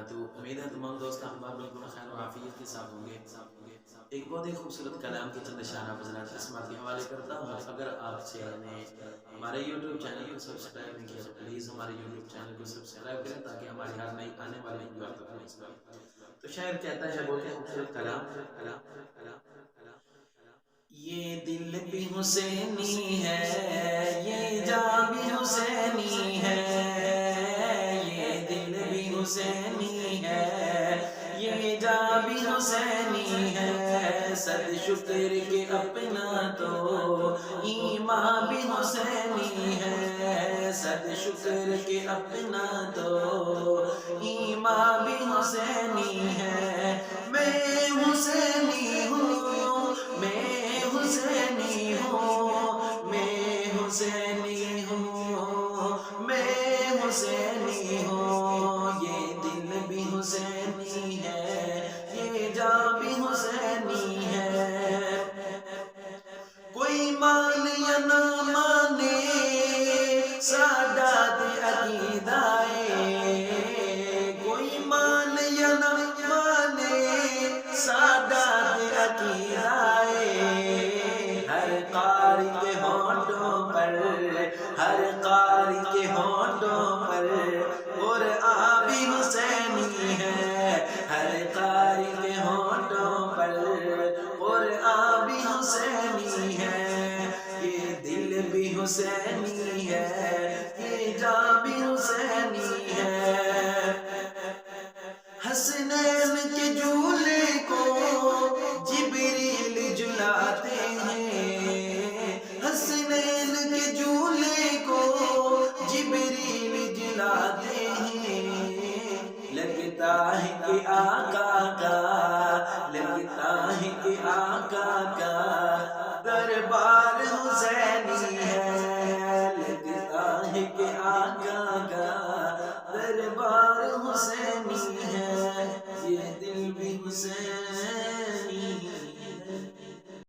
وبرکاتہ۔ امید ہے تمام دوست احباب بالکل خیر و عافیت کے ساتھ ہوں گے۔ ایک بہت ہی خوبصورت کلام کے چند اشعار آپ حضرات کی سماعت کے حوالے کرتا ہوں۔ اگر آپ سے نے ہمارے یوٹیوب چینل کو سبسکرائب نہیں کیا تو پلیز ہمارے یوٹیوب چینل کو سبسکرائب کریں تاکہ ہماری ہر نئی آنے والی ویڈیو آپ تک پہنچ سکے۔ تو شاعر کہتا ہے بہت ہی خوبصورت کلام، یہ دل بھی حسینی ہے، یہ جاں بھی حسینی ہے، یہ دل بھی حسینی ہے، یہ جاں بھی حسینی ہے، صد شکر کہ اپنا تو ایمان بھی حسینی ہے، صد شکر کہ اپنا تو ایمان بھی حسینی ہے، میں حسینی ہوں، میں حسینی ہوں، میں حسینی ہوں، میں حسینی ہوں، یہ دل بھی حسینی ہے، یہ جاں بھی حسینی ہے، کوئی مان یا نہ مانے سادات عقیدہ کوئی مان یا نہ مانے سادات عقیدہ ہر قاری کے ہونٹوں پر، ہر قاری کے ہونٹوں پر قرآن بھی حسینی ہے، ہر قاری کے ہونٹوں پر قرآن بھی حسینی ہے، یہ دل بھی حسینی ہے، یہ جاں بھی حسینی ہے، حسنین کے جھولے کو جبریل جلاتے ہیں، حسنین کے جھولے کو جبریل جلاتے ہیں، لگتا ہے کہ آقا کا، لگتا ہے کہ آقا کا دربار حسینی ہے، لگتا ہے کہ آقا کا دربار حسینی ہے، یہ دل بھی حسینی